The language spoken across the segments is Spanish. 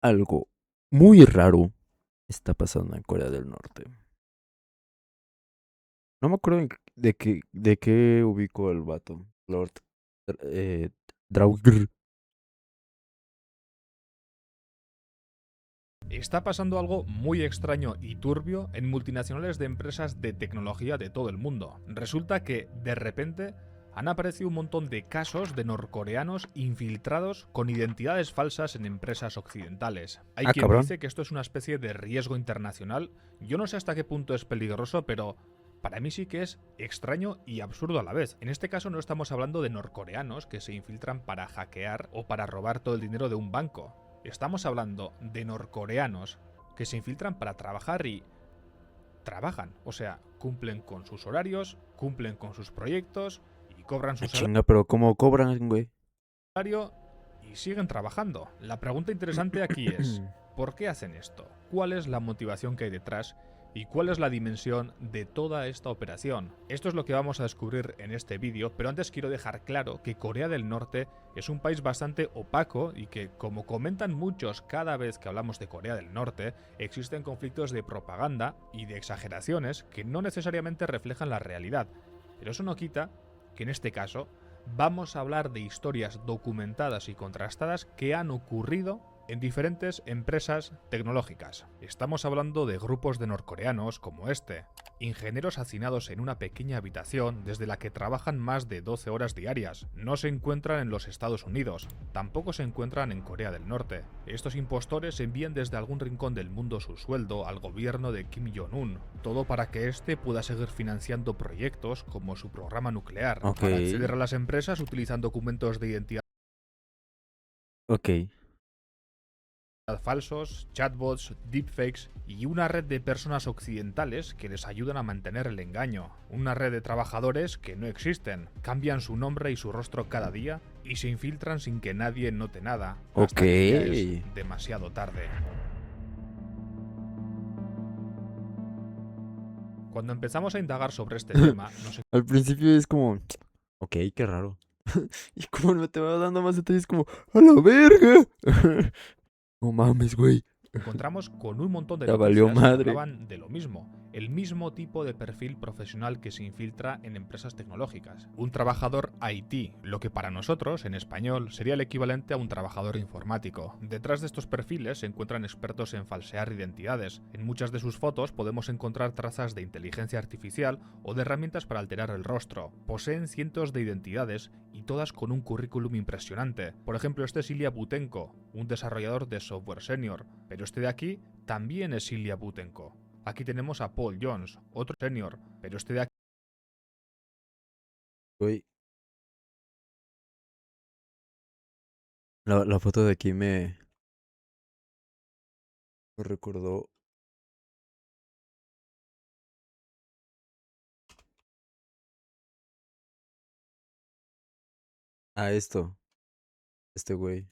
Algo muy raro está pasando en Corea del Norte. No me acuerdo de qué ubico el vato. Lord eh, Draugr. Está pasando algo muy extraño y turbio en multinacionales de empresas de tecnología de todo el mundo. Resulta que, de repente, han aparecido un montón de casos de norcoreanos infiltrados con identidades falsas en empresas occidentales. Hay Ah, quien cabrón. dice que esto es una especie de riesgo internacional. Yo no sé hasta qué punto es peligroso, pero para mí sí que es extraño y absurdo a la vez. En este caso no estamos hablando de norcoreanos que se infiltran para hackear o para robar todo el dinero de un banco. Estamos hablando de norcoreanos que se infiltran para trabajar y trabajan. O sea, cumplen con sus horarios, cumplen con sus proyectos y cobran Ah, su chinga, pero ¿cómo cobran, güey? salario y siguen trabajando. La pregunta interesante aquí es, ¿por qué hacen esto? ¿Cuál es la motivación que hay detrás? ¿Y cuál es la dimensión de toda esta operación? Esto es lo que vamos a descubrir en este vídeo, pero antes quiero dejar claro que Corea del Norte es un país bastante opaco y que, como comentan muchos cada vez que hablamos de Corea del Norte, existen conflictos de propaganda y de exageraciones que no necesariamente reflejan la realidad. Pero eso no quita que en este caso vamos a hablar de historias documentadas y contrastadas que han ocurrido en diferentes empresas tecnológicas. Estamos hablando de grupos de norcoreanos como este, ingenieros hacinados en una pequeña habitación desde la que trabajan más de 12 horas diarias. No se encuentran en los Estados Unidos, tampoco se encuentran en Corea del Norte. Estos impostores envían desde algún rincón del mundo su sueldo al gobierno de Kim Jong-un, todo para que éste pueda seguir financiando proyectos como su programa nuclear. Ok, Para acceder a las empresas utilizan documentos de identidad ok. falsos, chatbots, deepfakes y una red de personas occidentales que les ayudan a mantener el engaño. Una red de trabajadores que no existen, cambian su nombre y su rostro cada día y se infiltran sin que nadie note nada, Ok. hasta que ya es demasiado tarde. Cuando empezamos a indagar sobre este tema, nos Al principio es como, ok, qué raro. Y como no te va dando más detalles, como, ¡a la verga! No mames, güey. encontramos con un montón de Ya valió noticias que madre. hablaban de lo mismo, el mismo tipo de perfil profesional que se infiltra en empresas tecnológicas. Un trabajador IT, lo que para nosotros, en español, sería el equivalente a un trabajador informático. Detrás de estos perfiles se encuentran expertos en falsear identidades. En muchas de sus fotos podemos encontrar trazas de inteligencia artificial o de herramientas para alterar el rostro. Poseen cientos de identidades y todas con un currículum impresionante. Por ejemplo, este es Ilya Butenko, un desarrollador de software senior, pero este de aquí también es Ilya Butenko. Aquí tenemos a Paul Jones, otro senior, pero este de aquí Güey, la foto de aquí me recordó a esto, este güey.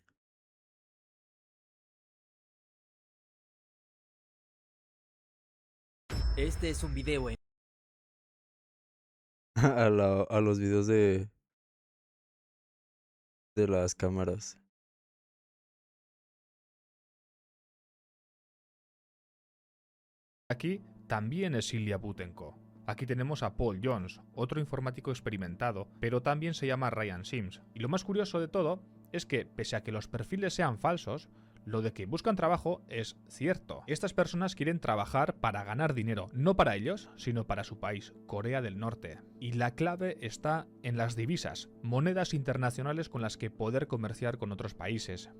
Este es un video en A los videos de las cámaras. aquí también es Ilya Butenko. Aquí tenemos a Paul Jones, otro informático experimentado, pero también se llama Ryan Sims. Y lo más curioso de todo es que, pese a que los perfiles sean falsos, lo de que buscan trabajo es cierto. Estas personas quieren trabajar para ganar dinero, no para ellos, sino para su país, Corea del Norte. Y la clave está en las divisas, monedas internacionales con las que poder comerciar con otros países.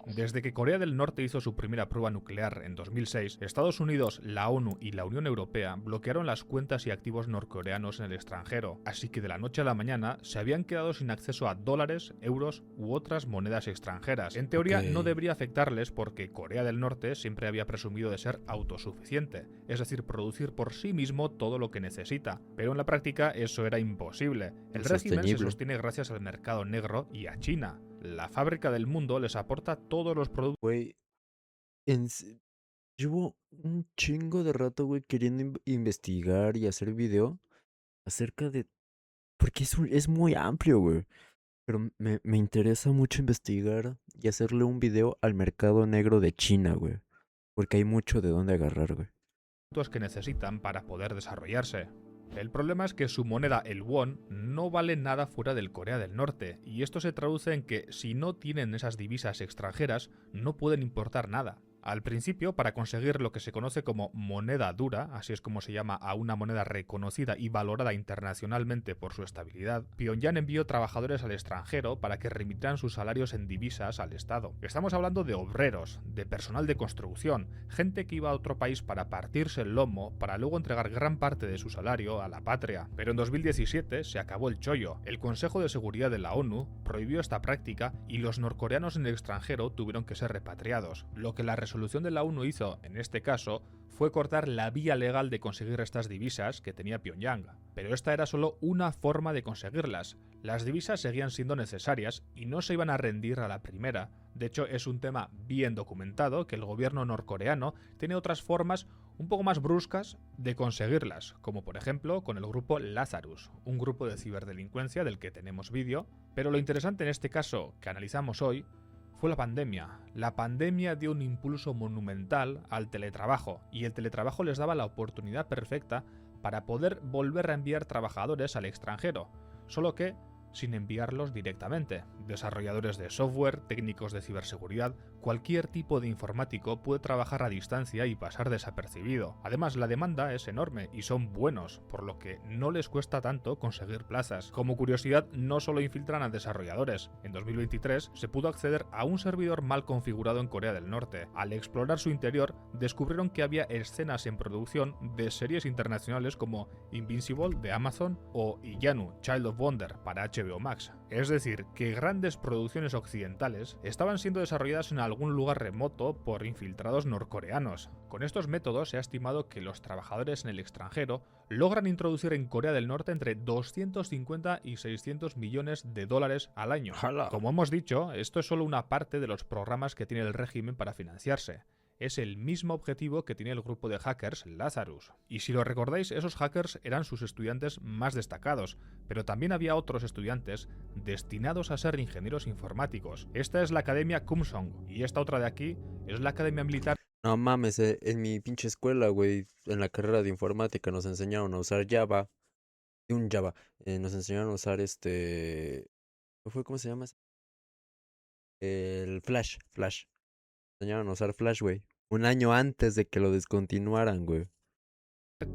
Desde que Corea del Norte hizo su primera prueba nuclear en 2006, Estados Unidos, la ONU y la Unión Europea bloquearon las cuentas y activos norcoreanos en el extranjero, así que de la noche a la mañana se habían quedado sin acceso a dólares, euros u otras monedas extranjeras. En Ok. teoría no debería afectarles porque Corea del Norte siempre había presumido de ser autosuficiente, es decir, producir por sí mismo todo lo que necesita, pero en la práctica eso era imposible. El régimen se Insostenible. sostiene gracias al mercado negro y a China. La fábrica del mundo les aporta todos los productos. Güey, en se- llevo un chingo de rato, güey, queriendo investigar y hacer video acerca de... Porque es muy amplio, güey. Pero me interesa mucho investigar y hacerle un video al mercado negro de China, güey. Porque hay mucho de dónde agarrar, güey. que necesitan para poder desarrollarse. El problema es que su moneda, el won, no vale nada fuera del Corea del Norte, y esto se traduce en que si no tienen esas divisas extranjeras, no pueden importar nada. Al principio, para conseguir lo que se conoce como moneda dura, así es como se llama a una moneda reconocida y valorada internacionalmente por su estabilidad, Pyongyang envió trabajadores al extranjero para que remitieran sus salarios en divisas al Estado. Estamos hablando de obreros, de personal de construcción, gente que iba a otro país para partirse el lomo para luego entregar gran parte de su salario a la patria. Pero en 2017 se acabó el chollo. El Consejo de Seguridad de la ONU prohibió esta práctica y los norcoreanos en el extranjero tuvieron que ser repatriados, lo que la resolución de la ONU hizo, en este caso, fue cortar la vía legal de conseguir estas divisas que tenía Pyongyang. Pero esta era solo una forma de conseguirlas. Las divisas seguían siendo necesarias y no se iban a rendir a la primera. De hecho, es un tema bien documentado que el gobierno norcoreano tiene otras formas un poco más bruscas de conseguirlas, como por ejemplo con el grupo Lazarus, un grupo de ciberdelincuencia del que tenemos vídeo. Pero lo interesante en este caso que analizamos hoy fue la pandemia. La pandemia dio un impulso monumental al teletrabajo, y el teletrabajo les daba la oportunidad perfecta para poder volver a enviar trabajadores al extranjero, solo que sin enviarlos directamente. Desarrolladores de software, técnicos de ciberseguridad, cualquier tipo de informático puede trabajar a distancia y pasar desapercibido. Además, la demanda es enorme y son buenos, por lo que no les cuesta tanto conseguir plazas. Como curiosidad, no solo infiltran a desarrolladores. En 2023 se pudo acceder a un servidor mal configurado en Corea del Norte. Al explorar su interior, descubrieron que había escenas en producción de series internacionales como Invincible de Amazon o Iyanu, Child of Wonder para HBO Max. Es decir, que grandes producciones occidentales estaban siendo desarrolladas en algún lugar remoto por infiltrados norcoreanos. Con estos métodos se ha estimado que los trabajadores en el extranjero logran introducir en Corea del Norte entre 250 y 600 millones de dólares al año. ¡Hala! Como hemos dicho, esto es solo una parte de los programas que tiene el régimen para financiarse. Es el mismo objetivo que tenía el grupo de hackers Lazarus. Y si lo recordáis, esos hackers eran sus estudiantes más destacados, pero también había otros estudiantes destinados a ser ingenieros informáticos. Esta es la Academia Kumsong, y esta otra de aquí es la Academia Militar. No mames, en mi pinche escuela, güey, en la carrera de informática nos enseñaron a usar Java, un Java, nos enseñaron a usar ¿qué fue? ¿Cómo se llama? El Flash. Enseñaron a usar Flash, güey. Un año antes de que lo descontinuaran, güey.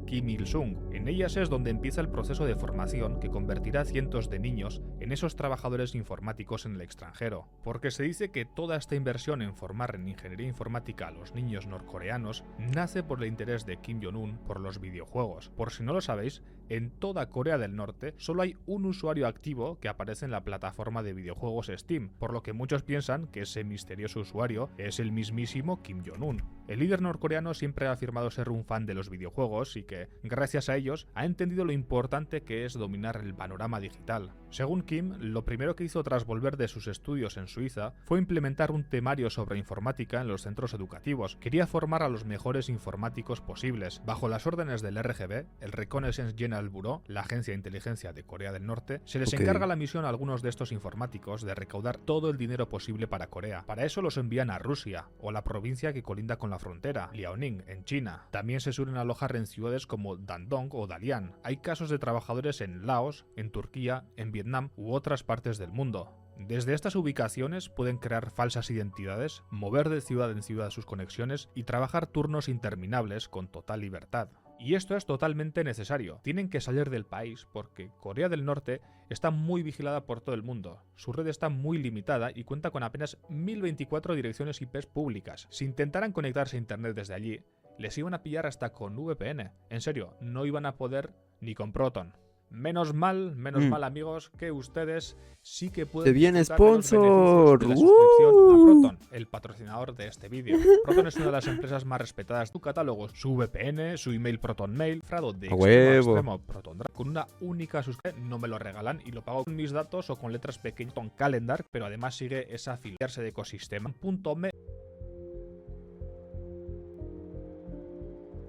Kim Il-sung. En ellas es donde empieza el proceso de formación que convertirá a cientos de niños en esos trabajadores informáticos en el extranjero, porque se dice que toda esta inversión en formar en ingeniería informática a los niños norcoreanos nace por el interés de Kim Jong-un por los videojuegos. Por si no lo sabéis, en toda Corea del Norte solo hay un usuario activo que aparece en la plataforma de videojuegos Steam, por lo que muchos piensan que ese misterioso usuario es el mismísimo Kim Jong-un. El líder norcoreano siempre ha afirmado ser un fan de los videojuegos y que, gracias a ellos, ha entendido lo importante que es dominar el panorama digital. Según Kim, lo primero que hizo tras volver de sus estudios en Suiza fue implementar un temario sobre informática en los centros educativos. Quería formar a los mejores informáticos posibles. Bajo las órdenes del RGB, el Reconnaissance General Bureau, la agencia de inteligencia de Corea del Norte, se les encarga la misión a algunos de estos informáticos de recaudar todo el dinero posible para Corea. Para eso los envían a Rusia, o la provincia que colinda con la frontera, Liaoning, en China. También se suelen alojar en ciudades como Dandong o Dalian. Hay casos de trabajadores en Laos, en Turquía, en Vietnam u otras partes del mundo. Desde estas ubicaciones pueden crear falsas identidades, mover de ciudad en ciudad sus conexiones y trabajar turnos interminables con total libertad. Y esto es totalmente necesario. Tienen que salir del país porque Corea del Norte está muy vigilada por todo el mundo. Su red está muy limitada y cuenta con apenas 1024 direcciones IP públicas. Si intentaran conectarse a internet desde allí, les iban a pillar hasta con VPN. En serio, no iban a poder ni con Proton. Menos mal, amigos, que ustedes sí que pueden ¡Se viene disfrutar de los sponsor! beneficios de la suscripción a Proton, el patrocinador de este vídeo. Proton es una de las empresas más respetadas. Su catálogo, su VPN, su email Proton Mail, frado de extremo a extremo Proton Drive. Con una única suscripción no me lo regalan y lo pago con mis datos o con letras pequeñas Proton Calendar, pero además sigue esa afiliarse de ecosistema.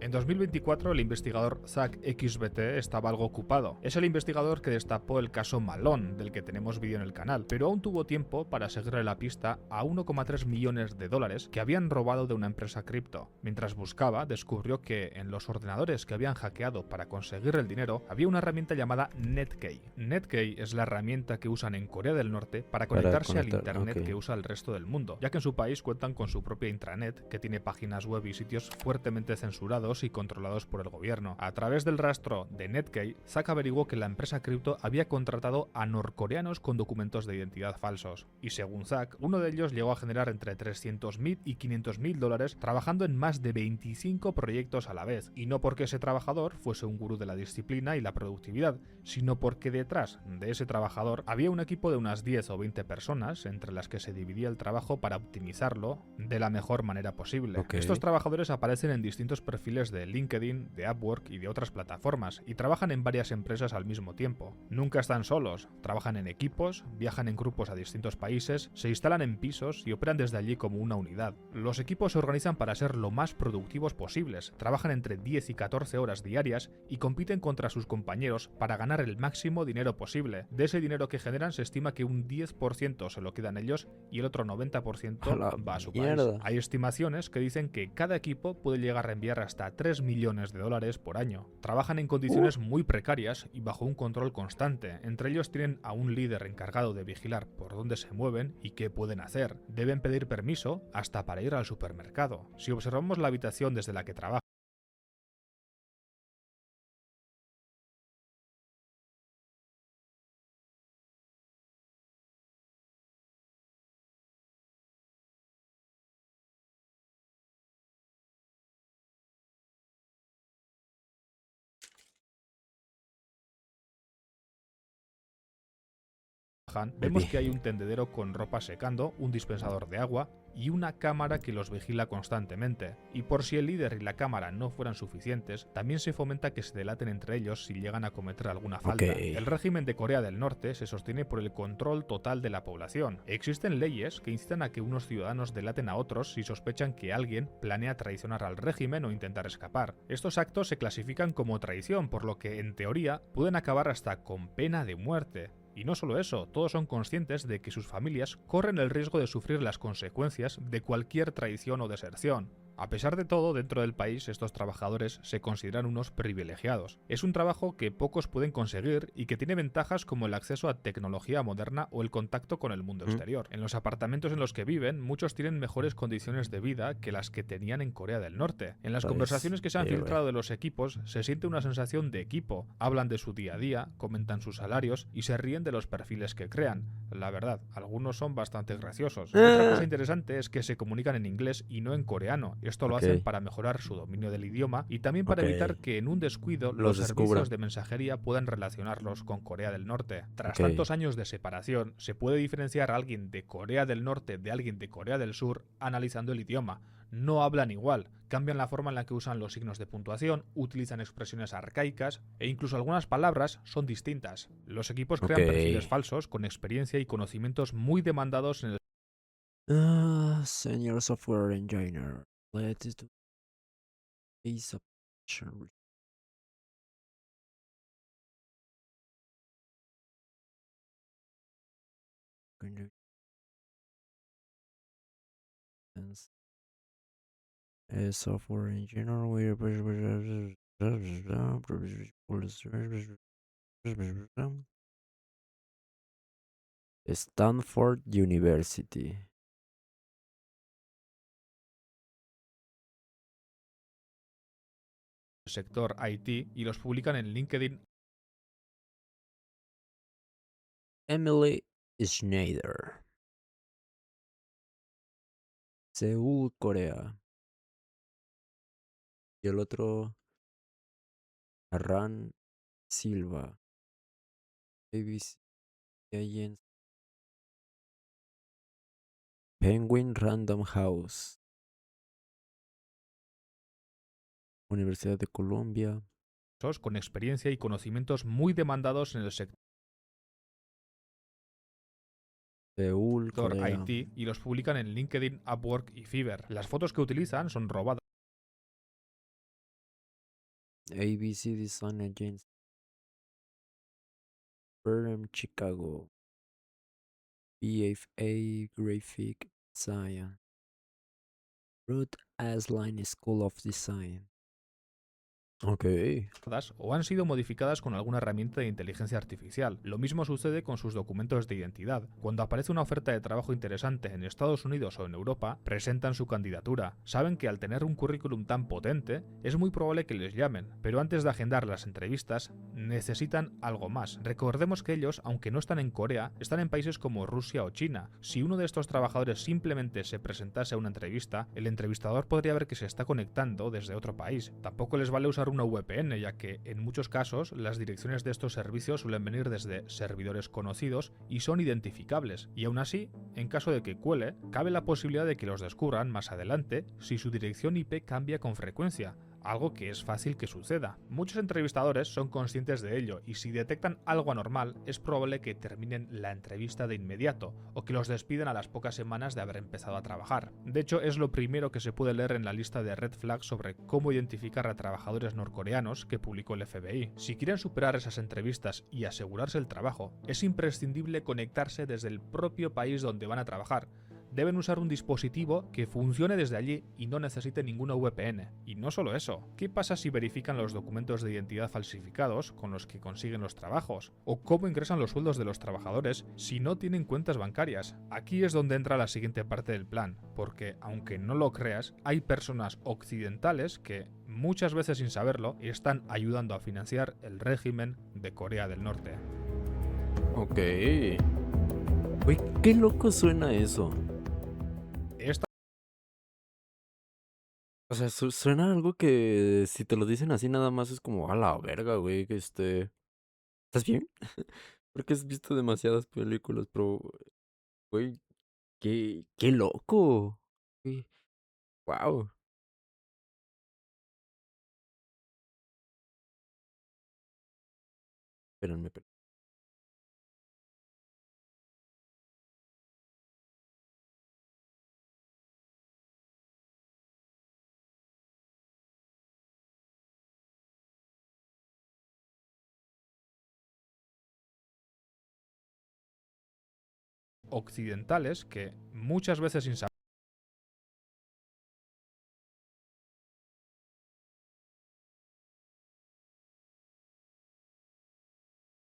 En 2024, el investigador Zach XBT estaba algo ocupado. Es el investigador que destapó el caso Malone, del que tenemos vídeo en el canal, pero aún tuvo tiempo para seguirle la pista a 1,3 millones de dólares que habían robado de una empresa cripto. Mientras buscaba, descubrió que en los ordenadores que habían hackeado para conseguir el dinero había una herramienta llamada Netkey. Netkey es la herramienta que usan en Corea del Norte para conectarse al internet que usa el resto del mundo, ya que en su país cuentan con su propia intranet que tiene páginas web y sitios fuertemente censurados y controlados por el gobierno. A través del rastro de Netkey, Zach averiguó que la empresa cripto había contratado a norcoreanos con documentos de identidad falsos, y según Zach, uno de ellos llegó a generar entre 300.000 y 500.000 dólares trabajando en más de 25 proyectos a la vez, y no porque ese trabajador fuese un gurú de la disciplina y la productividad, sino porque detrás de ese trabajador había un equipo de unas 10 o 20 personas entre las que se dividía el trabajo para optimizarlo de la mejor manera posible. Estos trabajadores aparecen en distintos perfiles de LinkedIn, de Upwork y de otras plataformas, y trabajan en varias empresas al mismo tiempo. Nunca están solos, trabajan en equipos, viajan en grupos a distintos países, se instalan en pisos y operan desde allí como una unidad. Los equipos se organizan para ser lo más productivos posibles, trabajan entre 10 y 14 horas diarias y compiten contra sus compañeros para ganar el máximo dinero posible. De ese dinero que generan se estima que un 10% se lo quedan ellos y el otro 90% va a su país. Hay estimaciones que dicen que cada equipo puede llegar a enviar hasta 3 millones de dólares por año. Trabajan en condiciones muy precarias y bajo un control constante. Entre ellos tienen a un líder encargado de vigilar por dónde se mueven y qué pueden hacer. Deben pedir permiso hasta para ir al supermercado. Si observamos la habitación desde la que trabajan, vemos que hay un tendedero con ropa secando, un dispensador de agua y una cámara que los vigila constantemente. Y por si el líder y la cámara no fueran suficientes, también se fomenta que se delaten entre ellos si llegan a cometer alguna falta. El régimen de Corea del Norte se sostiene por el control total de la población. Existen leyes que incitan a que unos ciudadanos delaten a otros si sospechan que alguien planea traicionar al régimen o intentar escapar. Estos actos se clasifican como traición, por lo que en teoría pueden acabar hasta con pena de muerte. Y no solo eso, todos son conscientes de que sus familias corren el riesgo de sufrir las consecuencias de cualquier traición o deserción. A pesar de todo, dentro del país estos trabajadores se consideran unos privilegiados. Es un trabajo que pocos pueden conseguir y que tiene ventajas como el acceso a tecnología moderna o el contacto con el mundo exterior. En los apartamentos en los que viven, muchos tienen mejores condiciones de vida que las que tenían en Corea del Norte. En las conversaciones que se han filtrado de los equipos, se siente una sensación de equipo. Hablan de su día a día, comentan sus salarios y se ríen de los perfiles que crean. La verdad, algunos son bastante graciosos. Otra cosa interesante es que se comunican en inglés y no en coreano. Esto lo hacen para mejorar su dominio del idioma y también para evitar que en un descuido los servicios de mensajería puedan relacionarlos con Corea del Norte. Tras tantos años de separación, se puede diferenciar a alguien de Corea del Norte de alguien de Corea del Sur analizando el idioma. No hablan igual, cambian la forma en la que usan los signos de puntuación, utilizan expresiones arcaicas e incluso algunas palabras son distintas. Los equipos crean perfiles falsos con experiencia y conocimientos muy demandados en el Senior Software Engineer. Let's do a subscription. Software engineer. Stanford University. sector IT y los publican en LinkedIn. Emily Schneider. Seúl, Corea. Y el otro, Arran Silva. ABC Agents. Penguin Random House. Universidad de Colombia. Con experiencia y conocimientos muy demandados en el sector Seúl, Corea. IT y los publican en LinkedIn, Upwork y Fiverr. Las fotos que utilizan son robadas ABC Design Agency, Burnham, Chicago, BFA Graphic Design, Rhode Island School of Design. Ok. O han sido modificadas con alguna herramienta de inteligencia artificial. Lo mismo sucede con sus documentos de identidad. Cuando aparece una oferta de trabajo interesante en Estados Unidos o en Europa, presentan su candidatura. Saben que al tener un currículum tan potente, es muy probable que les llamen, pero antes de agendar las entrevistas, necesitan algo más. Recordemos que ellos, aunque no están en Corea, están en países como Rusia o China. Si uno de estos trabajadores simplemente se presentase a una entrevista, el entrevistador podría ver que se está conectando desde otro país. Tampoco les vale usar una VPN, ya que en muchos casos las direcciones de estos servicios suelen venir desde servidores conocidos y son identificables, y aún así, en caso de que cuele, cabe la posibilidad de que los descubran más adelante si su dirección IP cambia con frecuencia, algo que es fácil que suceda. Muchos entrevistadores son conscientes de ello y si detectan algo anormal es probable que terminen la entrevista de inmediato o que los despidan a las pocas semanas de haber empezado a trabajar. De hecho, es lo primero que se puede leer en la lista de red flags sobre cómo identificar a trabajadores norcoreanos que publicó el FBI. Si quieren superar esas entrevistas y asegurarse el trabajo, es imprescindible conectarse desde el propio país donde van a trabajar. Deben usar un dispositivo que funcione desde allí y no necesite ninguna VPN. Y no solo eso, ¿qué pasa si verifican los documentos de identidad falsificados con los que consiguen los trabajos? ¿O cómo ingresan los sueldos de los trabajadores si no tienen cuentas bancarias? Aquí es donde entra la siguiente parte del plan, porque aunque no lo creas, hay personas occidentales que, muchas veces sin saberlo, están ayudando a financiar el régimen de Corea del Norte. Ok. Güey, qué loco suena eso. Esta O sea, suena algo que si te lo dicen así nada más es como a la verga, güey, que ¿Estás bien? Porque has visto demasiadas películas, pero, güey, qué loco. Wow. Espérenme, occidentales que, muchas veces sin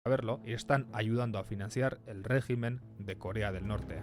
saberlo, están ayudando a financiar el régimen de Corea del Norte.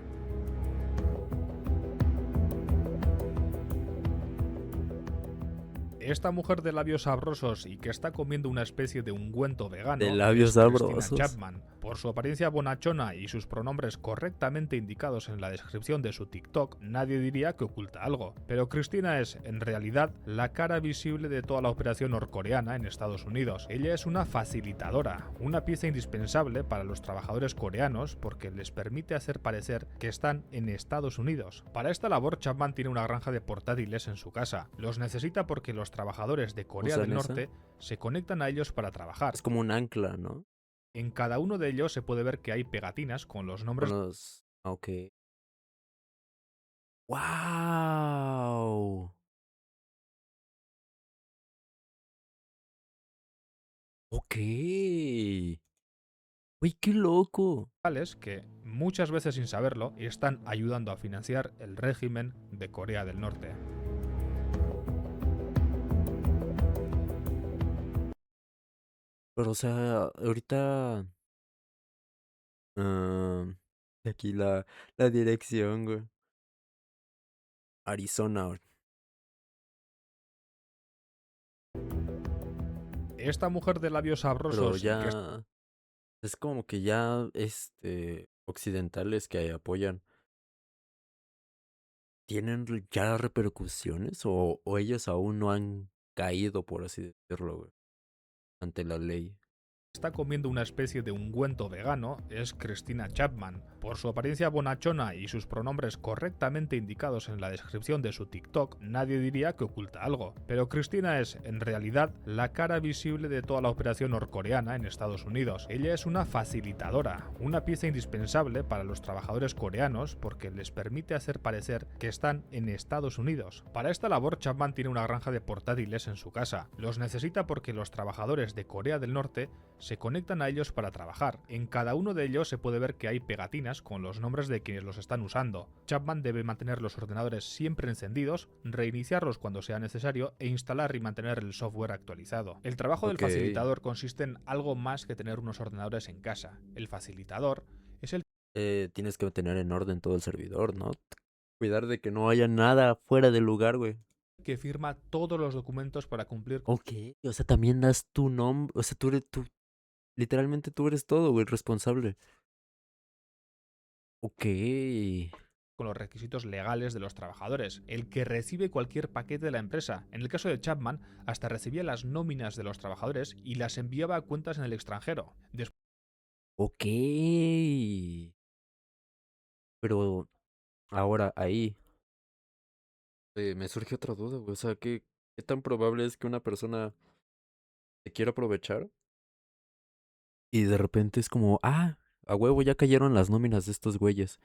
Esta mujer de labios sabrosos y que está comiendo una especie de ungüento de vegano labios es Christina sabrosos. Chapman. Por su apariencia bonachona y sus pronombres correctamente indicados en la descripción de su TikTok, nadie diría que oculta algo. Pero Christina es, en realidad, la cara visible de toda la operación norcoreana en Estados Unidos. Ella es una facilitadora, una pieza indispensable para los trabajadores coreanos porque les permite hacer parecer que están en Estados Unidos. Para esta labor, Chapman tiene una granja de portátiles en su casa. Los necesita porque los trabajadores de Corea ¿Usan del esa? Norte se conectan a ellos para trabajar. Es como un ancla, ¿no? En cada uno de ellos se puede ver que hay pegatinas con los Con nombres los... Ok. ¡Wow! Ok. Uy, qué loco. que, muchas veces sin saberlo, están ayudando a financiar el régimen de Corea del Norte. Pero, o sea, ahorita... ah, aquí la dirección, güey. Arizona. Esta mujer de labios Pero sabrosos y que ya... Es como que ya, occidentales que apoyan. ¿Tienen ya repercusiones? ¿O ellos aún no han caído, por así decirlo, güey, ante la ley? está comiendo una especie de ungüento vegano es Christina Chapman. Por su apariencia bonachona y sus pronombres correctamente indicados en la descripción de su TikTok, nadie diría que oculta algo. Pero Christina es, en realidad, la cara visible de toda la operación norcoreana en Estados Unidos. Ella es una facilitadora, una pieza indispensable para los trabajadores coreanos porque les permite hacer parecer que están en Estados Unidos. Para esta labor, Chapman tiene una granja de portátiles en su casa. Los necesita porque los trabajadores de Corea del Norte se conectan a ellos para trabajar. En cada uno de ellos se puede ver que hay pegatinas con los nombres de quienes los están usando. Chapman debe mantener los ordenadores siempre encendidos, reiniciarlos cuando sea necesario e instalar y mantener el software actualizado. El trabajo del facilitador consiste en algo más que tener unos ordenadores en casa. El facilitador es el Tienes que tener en orden todo el servidor, ¿no? Cuidar de que no haya nada fuera del lugar, güey. que firma todos los documentos para cumplir Ok, o sea, también das tu nombre, o sea, literalmente tú eres todo, güey, responsable. Ok. con los requisitos legales de los trabajadores, el que recibe cualquier paquete de la empresa. En el caso de Chapman, hasta recibía las nóminas de los trabajadores y las enviaba a cuentas en el extranjero. Ok. Pero ahora ahí me surge otra duda, güey. O sea, ¿qué tan probable es que una persona se quiera aprovechar y de repente es como, a huevo, ya cayeron las nóminas de estos güeyes?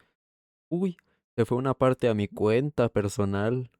Uy, se fue una parte a mi cuenta personal.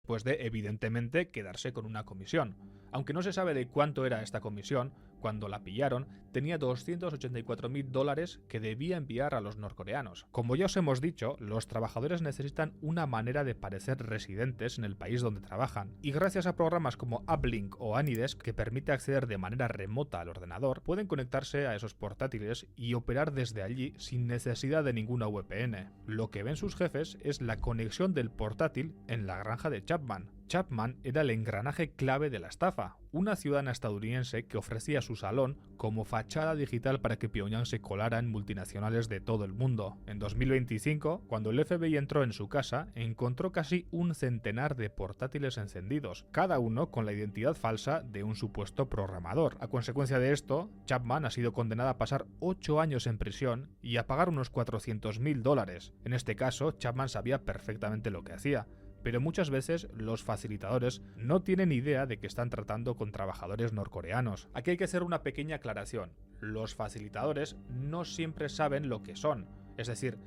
Después de, evidentemente, quedarse con una comisión. Aunque no se sabe de cuánto era esta comisión, cuando la pillaron, tenía $284.000 que debía enviar a los norcoreanos. Como ya os hemos dicho, los trabajadores necesitan una manera de parecer residentes en el país donde trabajan, y gracias a programas como Uplink o Anydesk, que permite acceder de manera remota al ordenador, pueden conectarse a esos portátiles y operar desde allí sin necesidad de ninguna VPN. Lo que ven sus jefes es la conexión del portátil en la granja de Chapman. Chapman era el engranaje clave de la estafa, una ciudadana estadounidense que ofrecía su salón como fachada digital para que Pyongyang se colara en multinacionales de todo el mundo. En 2025, cuando el FBI entró en su casa, encontró casi un centenar de portátiles encendidos, cada uno con la identidad falsa de un supuesto programador. A consecuencia de esto, Chapman ha sido condenada a pasar 8 años en prisión y a pagar unos $400.000. En este caso, Chapman sabía perfectamente lo que hacía, pero muchas veces los facilitadores no tienen idea de que están tratando con trabajadores norcoreanos. Aquí hay que hacer una pequeña aclaración. Los facilitadores no siempre saben lo que son. Es decir,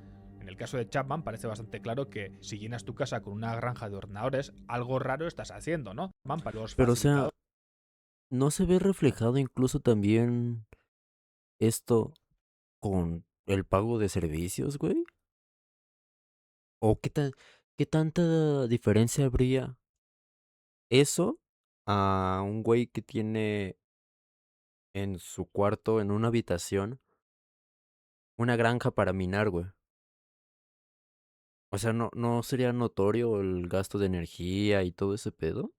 en el caso de Chapman parece bastante claro que si llenas tu casa con una granja de ordenadores, algo raro estás haciendo, ¿no? Pero o sea, ¿no se ve reflejado incluso también esto con el pago de servicios, güey? ¿O qué tanta diferencia habría eso a un güey que tiene en su cuarto, en una habitación, una granja para minar, güey? O sea, ¿no sería notorio el gasto de energía y todo ese pedo?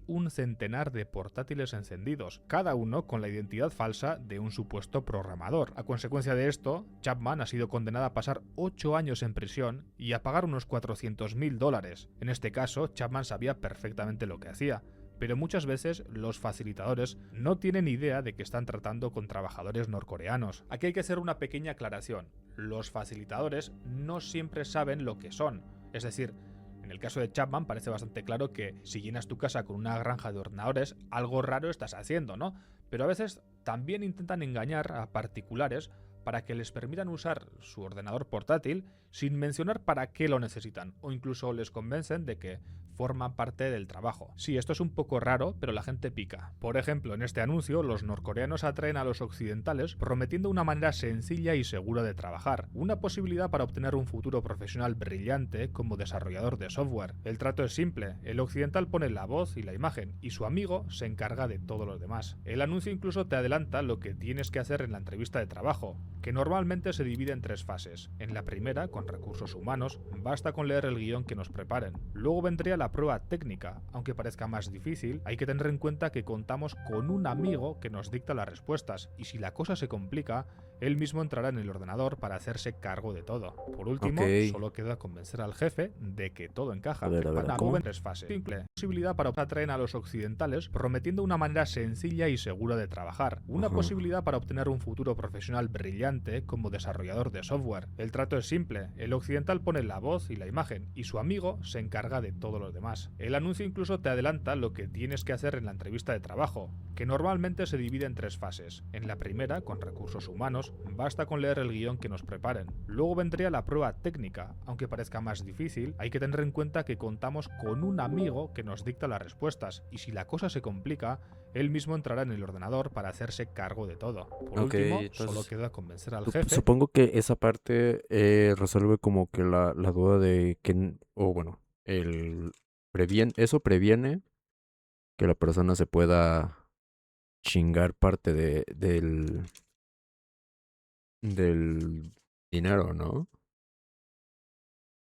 un centenar de portátiles encendidos, cada uno con la identidad falsa de un supuesto programador. A consecuencia de esto, Chapman ha sido condenada a pasar 8 años en prisión y a pagar unos $400.000. En este caso, Chapman sabía perfectamente lo que hacía, pero muchas veces los facilitadores no tienen idea de que están tratando con trabajadores norcoreanos. Aquí hay que hacer una pequeña aclaración. Los facilitadores no siempre saben lo que son, es decir, en el caso de Chapman parece bastante claro que si llenas tu casa con una granja de ordenadores, algo raro estás haciendo, ¿no? Pero a veces también intentan engañar a particulares para que les permitan usar su ordenador portátil sin mencionar para qué lo necesitan, o incluso les convencen de que forman parte del trabajo. Sí, esto es un poco raro, pero la gente pica. Por ejemplo, en este anuncio, los norcoreanos atraen a los occidentales prometiendo una manera sencilla y segura de trabajar, una posibilidad para obtener un futuro profesional brillante como desarrollador de software. El trato es simple, el occidental pone la voz y la imagen, y su amigo se encarga de todos los demás. El anuncio incluso te adelanta lo que tienes que hacer en la entrevista de trabajo, que normalmente se divide en 3 fases. En la primera, con recursos humanos, basta con leer el guión que nos preparen. Luego vendría la prueba técnica. Aunque parezca más difícil, hay que tener en cuenta que contamos con un amigo que nos dicta las respuestas, y si la cosa se complica, él mismo entrará en el ordenador para hacerse cargo de todo. Por último, Ok. solo queda convencer al jefe de que todo encaja. A ver, Para ¿cómo? en 3 fases. Simple. Posibilidad para atraer a los occidentales, prometiendo una manera sencilla y segura de trabajar. Una Ajá. posibilidad para obtener un futuro profesional brillante como desarrollador de software. El trato es simple. El occidental pone la voz y la imagen, y su amigo se encarga de todo lo demás. El anuncio incluso te adelanta lo que tienes que hacer en la entrevista de trabajo, que normalmente se divide en 3 fases. En la primera, con recursos humanos, basta con leer el guión que nos preparen. Luego vendría la prueba técnica. Aunque parezca más difícil, hay que tener en cuenta que contamos con un amigo que nos dicta las respuestas, y si la cosa se complica, él mismo entrará en el ordenador para hacerse cargo de todo. Por Ok, último, entonces solo queda convencer al jefe. supongo que esa parte resuelve como que la duda de que, o bueno, eso previene que la persona se pueda chingar parte del dinero, ¿no?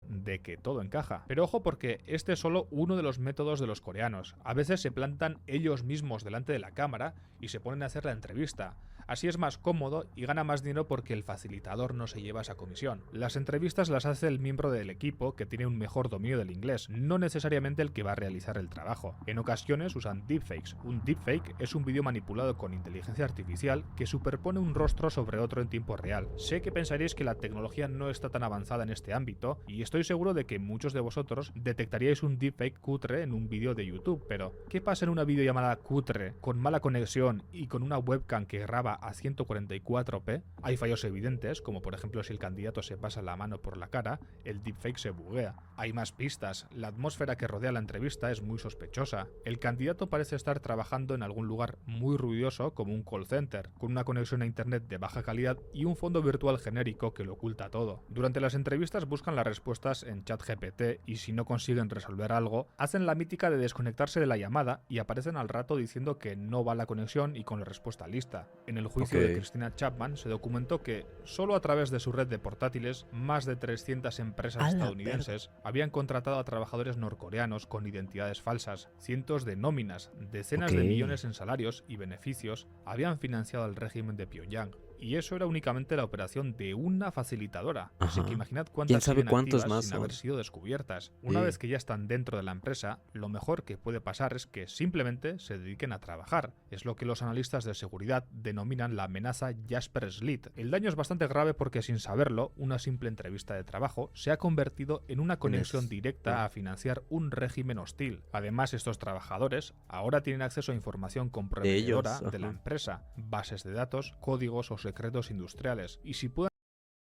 De que todo encaja. Pero ojo porque este es solo uno de los métodos de los coreanos. A veces se plantan ellos mismos delante de la cámara y se ponen a hacer la entrevista. Así es más cómodo y gana más dinero porque el facilitador no se lleva esa comisión. Las entrevistas las hace el miembro del equipo que tiene un mejor dominio del inglés, no necesariamente el que va a realizar el trabajo. En ocasiones usan deepfakes. Un deepfake es un vídeo manipulado con inteligencia artificial que superpone un rostro sobre otro en tiempo real. Sé que pensaréis que la tecnología no está tan avanzada en este ámbito y estoy seguro de que muchos de vosotros detectaríais un deepfake cutre en un vídeo de YouTube, pero ¿qué pasa en una videollamada cutre, con mala conexión y con una webcam que graba a 144p? Hay fallos evidentes, como por ejemplo si el candidato se pasa la mano por la cara, el deepfake se buguea. Hay más pistas, la atmósfera que rodea la entrevista es muy sospechosa. El candidato parece estar trabajando en algún lugar muy ruidoso como un call center, con una conexión a internet de baja calidad y un fondo virtual genérico que lo oculta todo. Durante las entrevistas buscan las respuestas en ChatGPT y si no consiguen resolver algo, hacen la mítica de desconectarse de la llamada y aparecen al rato diciendo que no va la conexión y con la respuesta lista. En el juicio de Ok. Christina Chapman se documentó que solo a través de su red de portátiles, más de 300 empresas A la verga. estadounidenses habían contratado a trabajadores norcoreanos con identidades falsas. Cientos de nóminas, decenas de Ok. millones en salarios y beneficios habían financiado el régimen de Pyongyang. Y eso era únicamente la operación de una facilitadora. Así que Ajá. imaginad ¿Quién cuántas sabe siguen cuántos activas más sin haber son? sido descubiertas. Una vez Sí. que ya están dentro de la empresa, lo mejor que puede pasar es que simplemente se dediquen a trabajar. Es lo que los analistas de seguridad denominan la amenaza Jasper Slit. El daño es bastante grave porque sin saberlo, una simple entrevista de trabajo se ha convertido en una conexión directa a financiar un régimen hostil. Además, estos trabajadores ahora tienen acceso a información De ellos, comprometedora de la ajá. empresa, bases de datos, códigos o secretos industriales. Y si pueden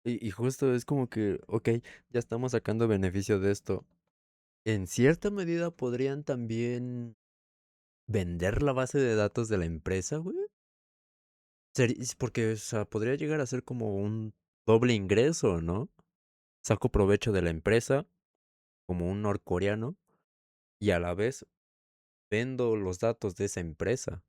Y justo es como que, ok, ya estamos sacando beneficio de esto. En cierta medida podrían también vender la base de datos de la empresa, güey. Porque, o sea, podría llegar a ser como un doble ingreso, ¿no? Saco provecho de la empresa como un norcoreano y a la vez vendo los datos de esa empresa.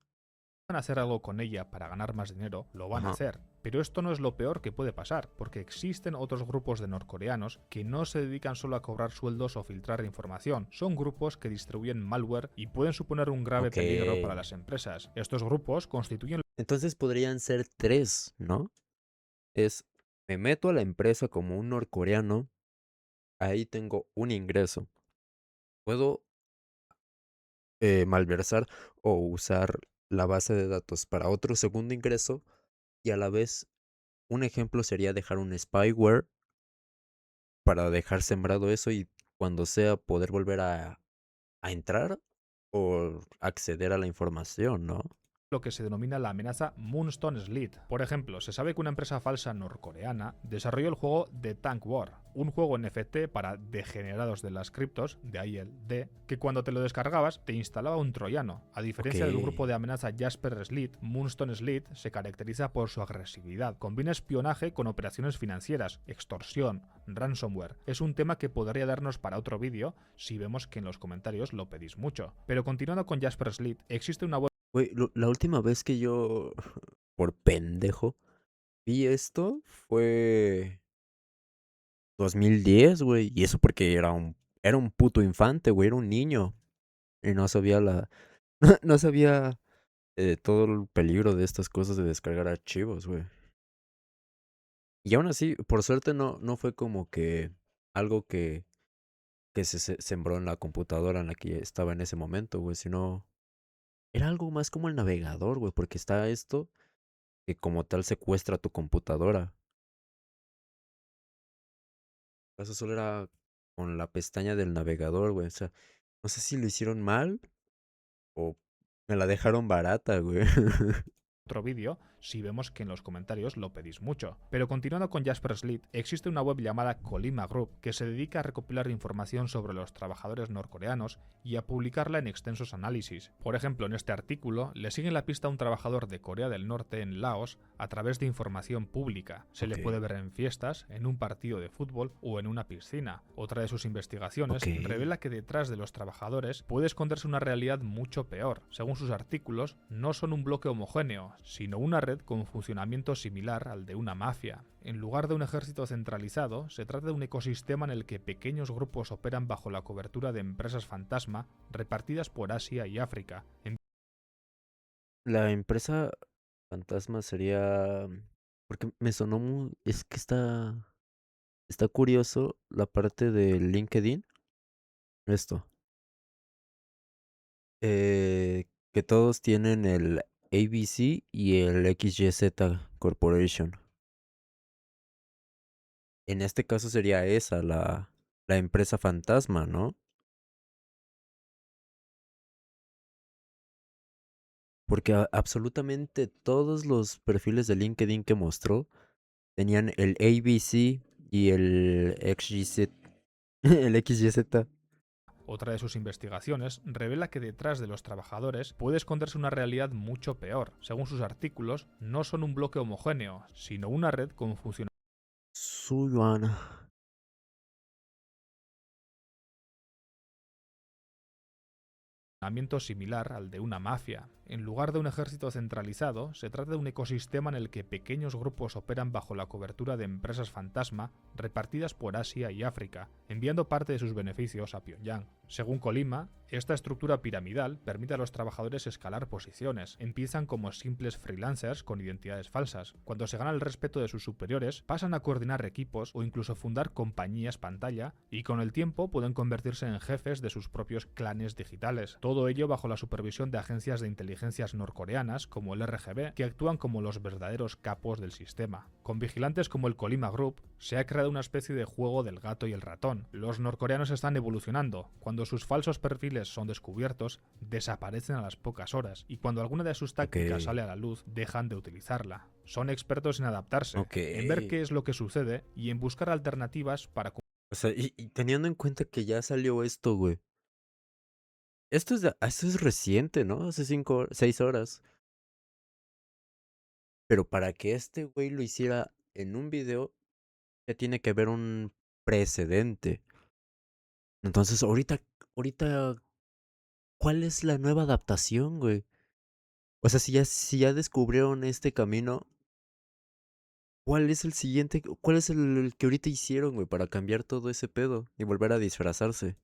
hacer algo con ella para ganar más dinero, lo van a Ajá. hacer. Pero esto no es lo peor que puede pasar, porque existen otros grupos de norcoreanos que no se dedican solo a cobrar sueldos o filtrar información. Son grupos que distribuyen malware y pueden suponer un grave Ok. peligro para las empresas. Estos grupos constituyen Entonces podrían ser tres, ¿no? Es, me meto a la empresa como un norcoreano, ahí tengo un ingreso. Puedo malversar o usar la base de datos para otro segundo ingreso y a la vez un ejemplo sería dejar un spyware para dejar sembrado eso y cuando sea poder volver a entrar o acceder a la información, ¿no? lo que se denomina la amenaza Moonstone Slit. Por ejemplo, se sabe que una empresa falsa norcoreana desarrolló el juego The Tank War, un juego NFT para degenerados de las criptos, de ahí el D, que cuando te lo descargabas te instalaba un troyano. A diferencia del grupo de amenaza Jasper Slit, Moonstone Slit se caracteriza por su agresividad. Combina espionaje con operaciones financieras, extorsión, ransomware. Es un tema que podría darnos para otro vídeo si vemos que en los comentarios lo pedís mucho. Pero continuando con Jasper Slit, existe una web Güey, la última vez que yo, por pendejo, vi esto fue 2010, güey. Y eso porque era un puto infante, güey. Era un niño. Y no sabía no sabía todo el peligro de estas cosas de descargar archivos, güey. Y aún así, por suerte no fue como que algo que se sembró en la computadora en la que estaba en ese momento, güey. Sino era algo más como el navegador, güey. Porque está esto que como tal secuestra tu computadora. Eso solo era con la pestaña del navegador, güey. O sea, no sé si lo hicieron mal o me la dejaron barata, güey. Otro vídeo si vemos que en los comentarios lo pedís mucho. Pero continuando con Jasper Sleet, existe una web llamada Colima Group que se dedica a recopilar información sobre los trabajadores norcoreanos y a publicarla en extensos análisis. Por ejemplo, en este artículo le siguen la pista a un trabajador de Corea del Norte en Laos a través de información pública. Se le Ok, puede ver en fiestas, en un partido de fútbol o en una piscina. Otra de sus investigaciones ok. revela que detrás de los trabajadores puede esconderse una realidad mucho peor. Según sus artículos, no son un bloque homogéneo, sino una red con funcionamiento similar al de una mafia. En lugar de un ejército centralizado, se trata de un ecosistema en el que pequeños grupos operan bajo la cobertura de empresas fantasma repartidas por Asia y África. La empresa fantasma sería... Porque me sonó muy... Es que está curioso la parte de LinkedIn. Esto. Que todos tienen el ABC y el XYZ Corporation. En este caso sería esa, la empresa fantasma, ¿no? Porque absolutamente todos los perfiles de LinkedIn que mostró tenían el ABC y el XYZ. El XYZ. Otra de sus investigaciones revela que detrás de los trabajadores puede esconderse una realidad mucho peor. Según sus artículos, no son un bloque homogéneo, sino una red con Suyuan. funcionamiento similar al de una mafia. En lugar de un ejército centralizado, se trata de un ecosistema en el que pequeños grupos operan bajo la cobertura de empresas fantasma repartidas por Asia y África, enviando parte de sus beneficios a Pyongyang. Según Colima, esta estructura piramidal permite a los trabajadores escalar posiciones. Empiezan como simples freelancers con identidades falsas. Cuando se gana el respeto de sus superiores, pasan a coordinar equipos o incluso fundar compañías pantalla y con el tiempo pueden convertirse en jefes de sus propios clanes digitales. Todo ello bajo la supervisión de agencias de inteligencias norcoreanas como el RGB, que actúan como los verdaderos capos del sistema. Con vigilantes como el Colima Group, se ha creado una especie de juego del gato y el ratón. Los norcoreanos están evolucionando. Cuando sus falsos perfiles son descubiertos, desaparecen a las pocas horas, y cuando alguna de sus Ok, tácticas sale a la luz, dejan de utilizarla. Son expertos en adaptarse, ok. en ver qué es lo que sucede y en buscar alternativas para O sea, y teniendo en cuenta que ya salió esto, güey. Esto es reciente, ¿no? Hace 6 horas. Pero para que este güey lo hiciera en un video, ya tiene que haber un precedente. Entonces, ahorita, ¿cuál es la nueva adaptación, güey? O sea, si ya descubrieron este camino, ¿cuál es el siguiente? ¿Cuál es el que ahorita hicieron, güey, para cambiar todo ese pedo y volver a disfrazarse?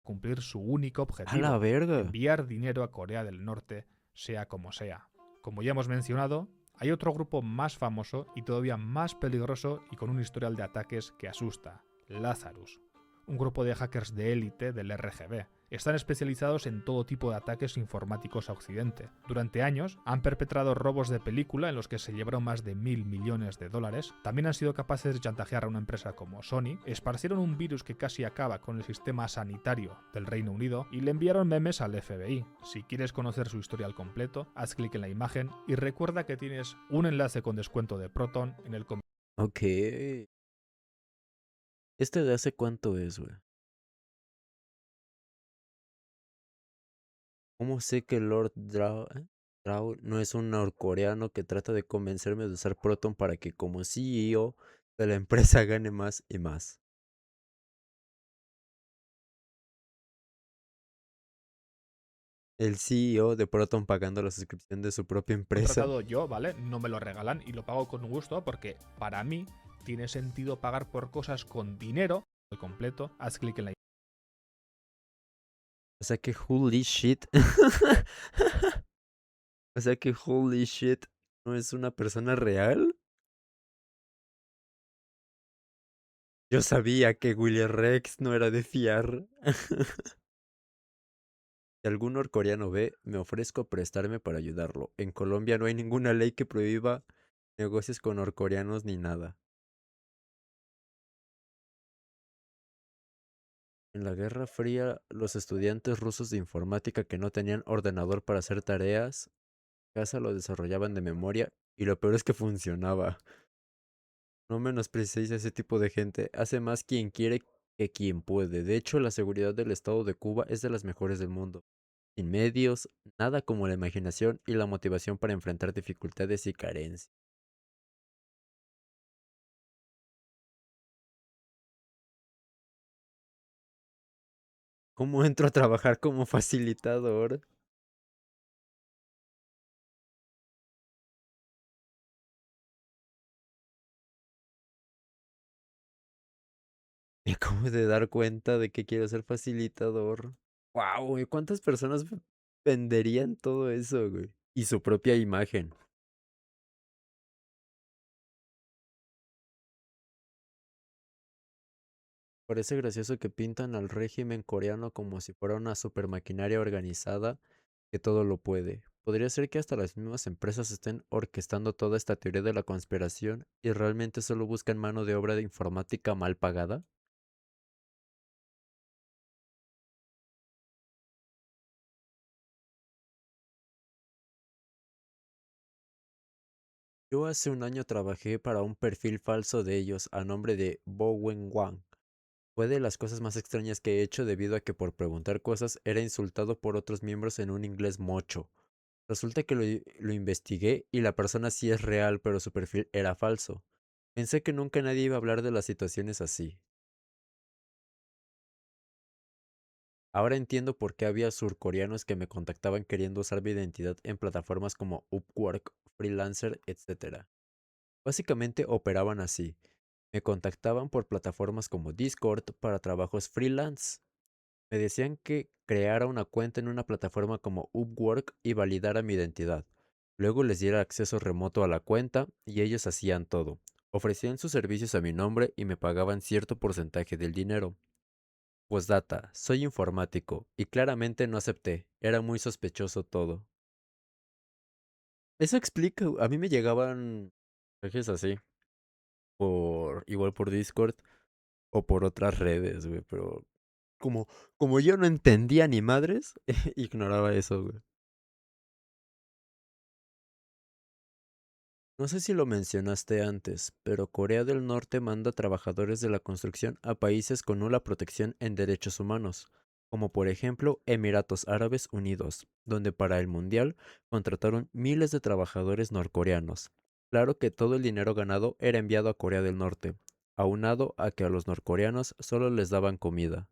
cumplir su único A la objetivo, verga. enviar dinero a Corea del Norte, sea como sea. Como ya hemos mencionado, hay otro grupo más famoso y todavía más peligroso y con un historial de ataques que asusta, Lazarus, un grupo de hackers de élite del RGB. Están especializados en todo tipo de ataques informáticos a Occidente. Durante años han perpetrado robos de película en los que se llevaron más de 1.000 millones de dólares. También han sido capaces de chantajear a una empresa como Sony, esparcieron un virus que casi acaba con el sistema sanitario del Reino Unido y le enviaron memes al FBI. Si quieres conocer su historial completo, haz clic en la imagen y recuerda que tienes un enlace con descuento de Proton en el Ok. ¿Este de hace cuánto es, güey? ¿Cómo sé que Lord Draw no es un norcoreano que trata de convencerme de usar Proton para que como CEO de la empresa gane más y más? El CEO de Proton pagando la suscripción de su propia empresa. Contratado yo, ¿vale? No me lo regalan y lo pago con gusto porque para mí tiene sentido pagar por cosas con dinero. Al completo, haz clic en la. O sea que holy shit. O sea que holy shit no es una persona real. Yo sabía que William Rex no era de fiar. Si algún norcoreano ve, me ofrezco a prestarme para ayudarlo. En Colombia no hay ninguna ley que prohíba negocios con norcoreanos ni nada. En la Guerra Fría, los estudiantes rusos de informática que no tenían ordenador para hacer tareas, en casa lo desarrollaban de memoria y lo peor es que funcionaba. No menosprecéis a ese tipo de gente. Hace más quien quiere que quien puede. De hecho, la seguridad del Estado de Cuba es de las mejores del mundo. Sin medios, nada como la imaginación y la motivación para enfrentar dificultades y carencias. ¿Cómo entro a trabajar como facilitador? Me acabo de dar cuenta de que quiero ser facilitador. Wow, güey, ¿cuántas personas venderían todo eso, güey? Y su propia imagen. Parece gracioso que pintan al régimen coreano como si fuera una super maquinaria organizada que todo lo puede. Podría ser que hasta las mismas empresas estén orquestando toda esta teoría de la conspiración y realmente solo buscan mano de obra de informática mal pagada. Yo hace un año trabajé para un perfil falso de ellos a nombre de Bowen Wang. Fue de las cosas más extrañas que he hecho debido a que por preguntar cosas era insultado por otros miembros en un inglés mocho. Resulta que lo investigué y la persona sí es real, pero su perfil era falso. Pensé que nunca nadie iba a hablar de las situaciones así. Ahora entiendo por qué había surcoreanos que me contactaban queriendo usar mi identidad en plataformas como Upwork, Freelancer, etc. Básicamente operaban así. Me contactaban por plataformas como Discord para trabajos freelance. Me decían que creara una cuenta en una plataforma como Upwork y validara mi identidad. Luego les diera acceso remoto a la cuenta y ellos hacían todo. Ofrecían sus servicios a mi nombre y me pagaban cierto porcentaje del dinero. Postdata, soy informático y claramente no acepté. Era muy sospechoso todo. Eso explica, a mí me llegaban mensajes así, igual por Discord o por otras redes, güey, pero como, como yo no entendía ni madres, ignoraba eso, güey. No sé si lo mencionaste antes, pero Corea del Norte manda trabajadores de la construcción a países con nula protección en derechos humanos, como por ejemplo Emiratos Árabes Unidos, donde para el Mundial contrataron miles de trabajadores norcoreanos. Claro que todo el dinero ganado era enviado a Corea del Norte, aunado a que a los norcoreanos solo les daban comida.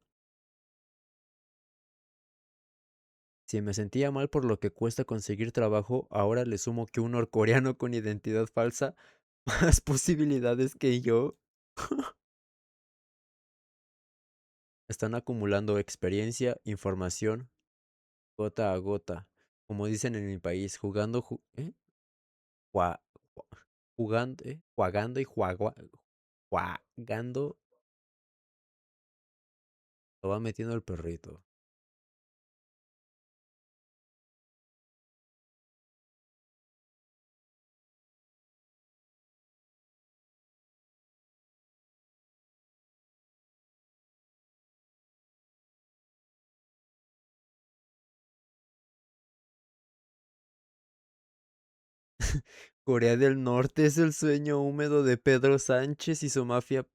Si me sentía mal por lo que cuesta conseguir trabajo, ahora le sumo que un norcoreano con identidad falsa más posibilidades que yo. Están acumulando experiencia, información, gota a gota. Como dicen en mi país, Jua- jugando, jugando y juagando, lo va metiendo el perrito. Corea del Norte es el sueño húmedo de Pedro Sánchez y su mafia.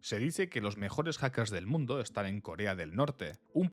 Se dice que los mejores hackers del mundo están en Corea del Norte, un